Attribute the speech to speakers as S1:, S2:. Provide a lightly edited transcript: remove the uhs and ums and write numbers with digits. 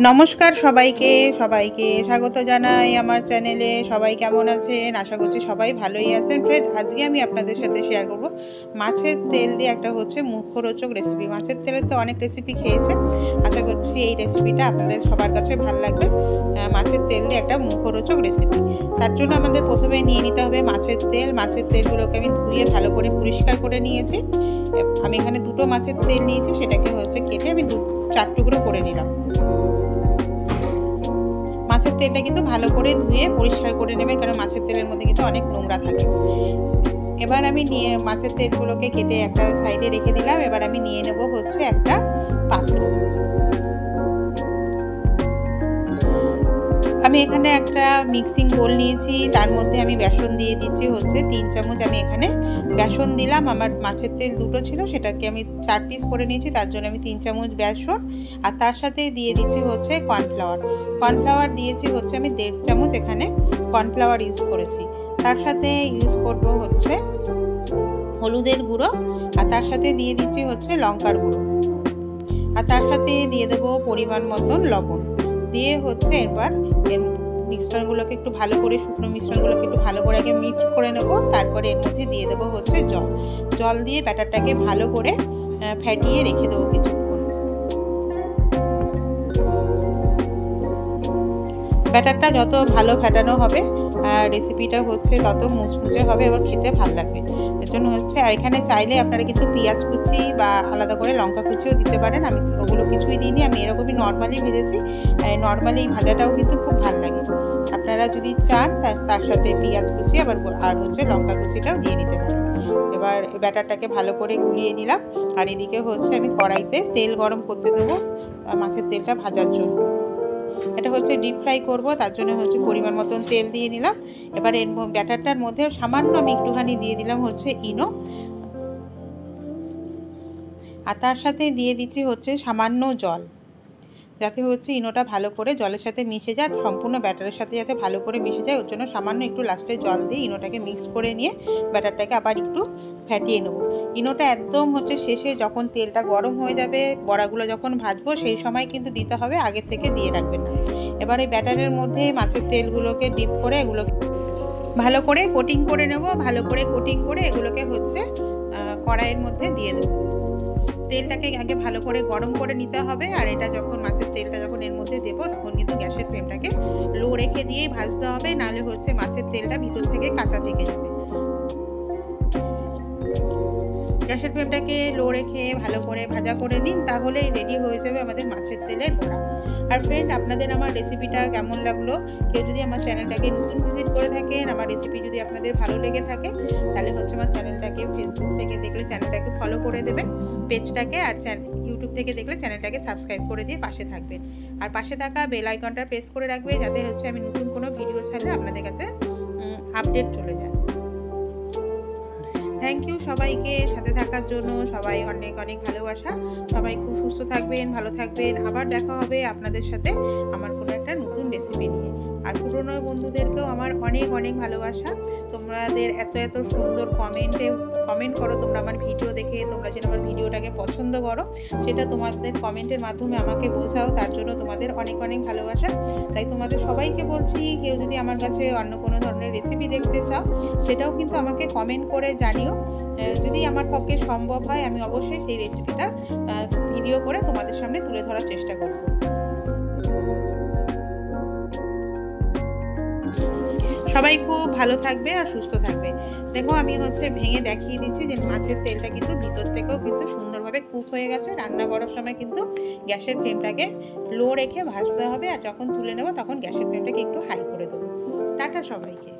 S1: নমস্কার সবাইকে স্বাগত জানাই আমার চ্যানেলে। সবাই কেমন আছেন? আশা করছি সবাই ভালোই আছেন। ফ্রেন্ড, আজকে আমি আপনাদের সাথে শেয়ার করব মাছের তেল দিয়ে একটা মুখরোচক রেসিপি। মাছের তেলের তো অনেক রেসিপি খেয়েছেন, আশা করছি এই রেসিপিটা আপনাদের সবার কাছে ভালো লাগবে। মাছের তেল দিয়ে একটা মুখরোচক রেসিপি। তার জন্য আমাদের প্রথমে নিয়ে নিতে হবে মাছের তেল। মাছের তেলগুলোকে আমি ধুয়ে ভালো করে পরিষ্কার করে নিয়েছি। আমি এখানে দুটো মাছের তেল নিয়েছি, সেটাকে কেটে আমি 4 টুকরো করে নিলাম। মাছের তেলটা কিন্তু ভালো করে ধুয়ে পরিষ্কার করে নেবেন, কারণ মাছের তেলের মধ্যে কিন্তু অনেক নোংরা থাকে। এবার আমি মাছের তেলগুলোকে কেটে একটা সাইডে রেখে দিলাম। এবার আমি নিয়ে নেব একটা পাত্র। আমি এখানে একটা মিক্সিং বোল নিয়েছি, তার মধ্যে আমি বেসন দিয়ে দিচ্ছি 3 চামচ। আমি এখানে বেসন দিলাম। আমার মাছের তেল দুটো ছিল, সেটাকে আমি 4 পিস করে নিয়েছি, তার জন্য আমি 3 চামচ বেসন। আর তার সাথে দিয়ে দিচ্ছি কর্নফ্লাওয়ার দিয়েছি আমি 1.5 চামচ এখানে কর্নফ্লাওয়ার ইউজ করেছি। তার সাথে ইউজ করব হলুদের গুঁড়ো, আর তার সাথে দিয়ে দিচ্ছি লঙ্কার গুঁড়ো, আর তার সাথে দিয়ে দেবো পরিমাণ মতন লবণ দিয়ে এবার এর মিশ্রণগুলোকে একটু ভালো করে, শুকনো মিশ্রণগুলোকে একটু ভালো করে আগে মিক্স করে নেব। তারপরে এর মধ্যে দিয়ে দেবো জল দিয়ে ব্যাটারটাকে ভালো করে ফ্যাটিয়ে রেখে দেবো কিছুক্ষণ। ব্যাটারটা যত ভালো ফ্যাটানো হবে রেসিপিটা তত মুচমুচে হবে এবং খেতে ভালো লাগবে। এর জন্য আর এখানে চাইলে আপনারা কিন্তু পেঁয়াজ কুচি বা আলাদা করে লঙ্কা কুচিও দিতে পারেন। আমি ওগুলো কিছুই দিইনি, আমি এরকমই নর্মালি ভেজেছি। নর্মালি এই ভাজাটাও কিন্তু খুব ভালো লাগে। আপনারা যদি চান তার সাথে পেঁয়াজ কুচি আর লঙ্কা কুচিটাও দিয়ে নিতে পারেন। এবার ব্যাটারটাকে ভালো করে গুলিয়ে নিলাম। আর এদিকে আমি কড়াইতে তেল গরম করতে দেবো মাছের তেলটা ভাজার জন্য। এটা ডিপ ফ্রাই করব, তার জন্য পরিমাণ মতন তেল দিয়ে নিলাম। এবার এর ব্যাটারটার মধ্যে সামান্য আমি একটুখানি দিয়ে দিলাম ইনো, আর তার সাথে দিয়ে দিচ্ছি সামান্য জল, যাতে ইনোটা ভালো করে জলের সাথে মিশে যায়, সম্পূর্ণ ব্যাটারের সাথে যাতে ভালো করে মিশে যায়। ওর জন্য সামান্য একটু লাস্টে জল দিয়ে ইনোটাকে মিক্স করে নিয়ে ব্যাটারটাকে আবার একটু ফ্যাটিয়ে নেব। ইনোটা একদম শেষে যখন তেলটা গরম হয়ে যাবে, বড়াগুলো যখন ভাজবো সেই সময় কিন্তু দিতে হবে, আগের থেকে দিয়ে রাখবেন না। এবার এই ব্যাটারের মধ্যে মাছের তেলগুলোকে ডিপ করে এগুলোকে ভালো করে কোটিং করে নেব। ভালো করে কোটিং করে এগুলোকে কড়াইয়ের মধ্যে দিয়ে দেবো। তেলটাকে আগে ভালো করে গরম করে নিতে হবে। আর এটা মাছের তেলটা যখন এর মধ্যে দেবো, তখন কিন্তু গ্যাসের ফ্লেমটাকে লো রেখে দিয়েই ভাজতে হবে, নাহলে মাছের তেলটা ভিতর থেকে কাঁচা থেকে যাবে। গ্যাসের ফ্লেমটাকে লো রেখে ভালো করে ভাজা করে নিন, তাহলেই রেডি হয়ে যাবে আমাদের মাছের তেলের বড়া। আর ফ্রেন্ড, আপনাদের আমার রেসিপিটা কেমন লাগলো? কেউ যদি আমার চ্যানেলটাকে নতুন ভিজিট করে থাকেন, আমার রেসিপি যদি আপনাদের ভালো লেগে থাকে, তাহলে আমার চ্যানেলটাকে ফেসবুক থেকে দেখলে চ্যানেলটাকে ফলো করে দেবেন, পেজটাকে। আর ইউটিউব থেকে দেখলে চ্যানেলটাকে সাবস্ক্রাইব করে দিয়ে পাশে থাকবেন। আর পাশে থাকা বেল আইকনটা প্রেস করে রাখবে, যাতে আমি নতুন কোনো ভিডিও ছাড়লে আপনাদের কাছে আপডেট চলে যায়। থ্যাংক ইউ সবাইকে সাথে থাকার জন্য। সবাই অনেক অনেক ভালোবাসা। সবাই খুব সুস্থ থাকবেন, ভালো থাকবেন। আবার দেখা হবে আপনাদের সাথে আমার কোনো একটা নতুন রেসিপি নিয়ে। আর পুরনো বন্ধুদেরকেও আমার অনেক অনেক ভালোবাসা। তোমাদের এত সুন্দর কমেন্ট করো তোমরা আমার ভিডিও দেখে। তোমরা যেন আমার ভিডিওটাকে পছন্দ করো, সেটা তোমাদের কমেন্টের মাধ্যমে আমাকে বোঝাও। তার জন্য তোমাদের অনেক অনেক ভালোবাসা। তাই তোমাদের সবাইকে বলছি, কেউ যদি আমার কাছে অন্য কোনো ধরনের রেসিপি দেখতে চাও, সেটাও কিন্তু আমাকে কমেন্ট করে জানিও। যদি আমার পক্ষে সম্ভব হয়, আমি অবশ্যই সেই রেসিপিটা ভিডিও করে তোমাদের সামনে তুলে ধরার চেষ্টা করব। সবাই খুব ভালো থাকবে আর সুস্থ থাকবে। দেখো, আমি ভেঙে দেখিয়ে দিচ্ছি যে মাছের তেলটা কিন্তু ভিতর থেকেও কিন্তু সুন্দরভাবে কুক হয়ে গেছে। রান্না করার সময় কিন্তু গ্যাসের ফ্লেমটাকে লো রেখে ভাজতে হবে, আর যখন তুলে নেব তখন গ্যাসের ফ্লেমটাকে একটু হাই করে দেবো। টাটা সবাইকে।